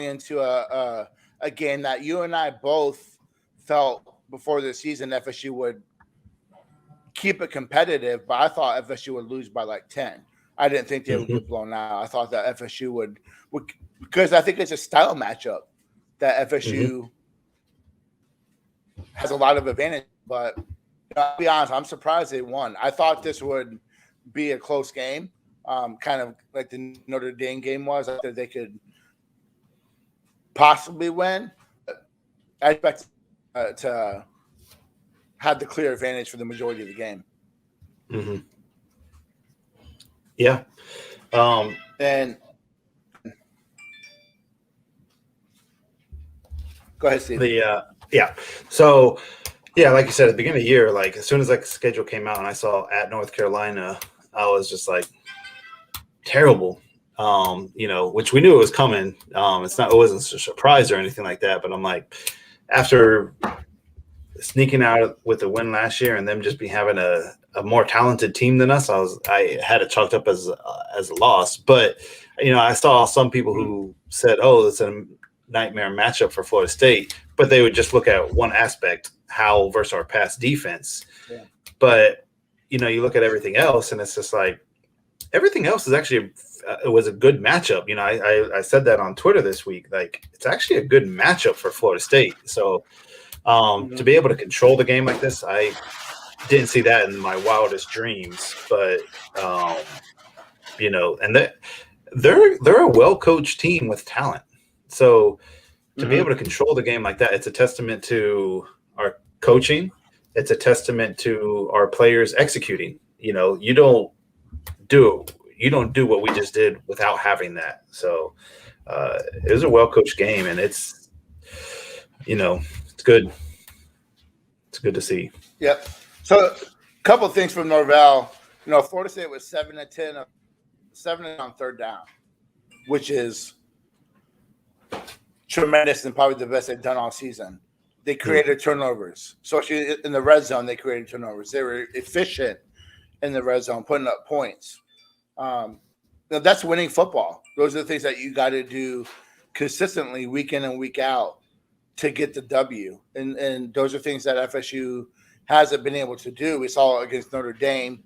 into a game that you and I both felt before the season FSU would keep it competitive, but I thought FSU would lose by like 10. I didn't think they would get blown out. I thought that FSU would because I think it's a style matchup that FSU has a lot of advantage. But I'll be honest, I'm surprised they won. I thought this would be a close game, kind of like the Notre Dame game was. I thought they could possibly win. I expect to have the clear advantage for the majority of the game. Mm-hmm. Yeah. And go ahead, Steve. Yeah. So, yeah, like you said, at the beginning of the year, like as soon as like the schedule came out and I saw at North Carolina, I was just like terrible. Which we knew it was coming. It wasn't a surprise or anything like that. But I'm like, after sneaking out with a win last year and them just be having a more talented team than us, I had it chalked up as a loss. But I saw some people who said, "Oh, it's a nightmare matchup for Florida State," but they would just look at one aspect, how versus our past defense. Yeah. But you look at everything else, and it's just like everything else is actually it was a good matchup. I said that on Twitter this week. Like it's actually a good matchup for Florida State. So to be able to control the game like this, I didn't see that in my wildest dreams. But and they're a well-coached team with talent. So to be able to control the game like that, it's a testament to our coaching. It's a testament to our players executing. You don't do what we just did without having that. So it was a well-coached game, and it's good. It's good to see. Yep. So a couple of things from Norvell. Florida State was 7-10, 7 on third down, which is tremendous and probably the best they've done all season. They created turnovers. So in the red zone, they created turnovers. They were efficient in the red zone, putting up points. That's winning football. Those are the things that you got to do consistently week in and week out to get the W. And those are things that FSU hasn't been able to do. We saw it against Notre Dame.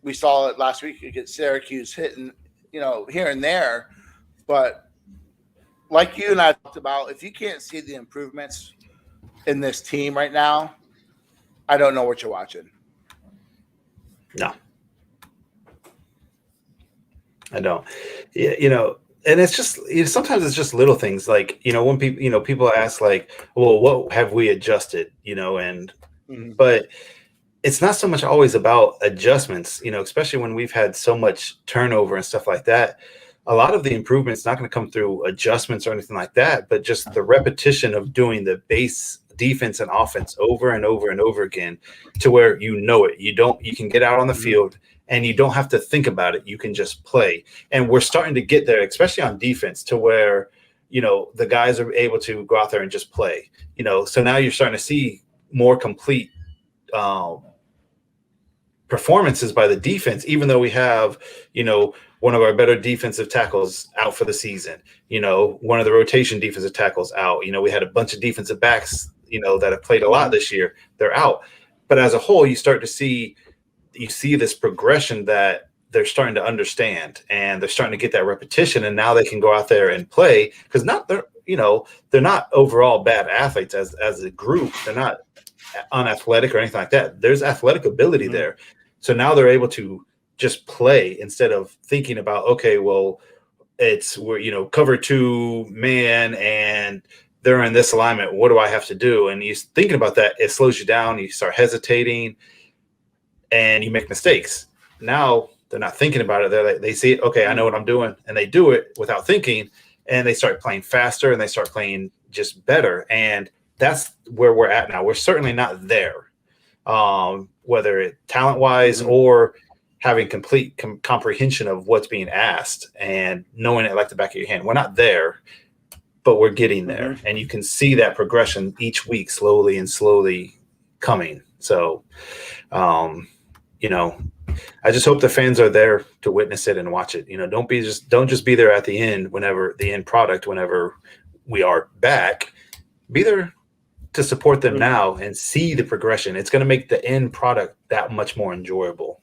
We saw it last week against Syracuse hitting, here and there. But like you and I talked about, if you can't see the improvements in this team right now, I don't know what you're watching. No. I don't. Yeah, and it's just sometimes it's just little things like when people ask like, well, what have we adjusted? But it's not so much always about adjustments. Especially when we've had so much turnover and stuff like that. A lot of the improvements not going to come through adjustments or anything like that, but just the repetition of doing the base defense and offense over and over and over again to where it. You can get out on the field and you don't have to think about it. You can just play. And we're starting to get there, especially on defense, to where, the guys are able to go out there and just play. So now you're starting to see more complete performances by the defense, even though we have, one of our better defensive tackles out for the season, one of the rotation defensive tackles out. We had a bunch of defensive backs, that have played a lot this year. They're out. But as a whole, you see this progression that they're starting to understand, and they're starting to get that repetition, and now they can go out there and play because they're not overall bad athletes as a group. They're not unathletic or anything like that. There's athletic ability there. So now they're able to just play instead of thinking about, okay, well, we're cover 2 man and they're in this alignment. What do I have to do? And he's thinking about that. It slows you down. You start hesitating and you make mistakes. Now they're not thinking about it. They see it. Okay, I know what I'm doing. And they do it without thinking, and they start playing faster and they start playing just better. And that's where we're at now. We're certainly not there, whether it talent-wise or having complete comprehension of what's being asked and knowing it like the back of your hand. We're not there, but we're getting there. And you can see that progression each week slowly coming. So, I just hope the fans are there to witness it and watch it. You know, don't just be there at the end whenever we are back. Be there to support them now and see the progression. It's going to make the end product that much more enjoyable.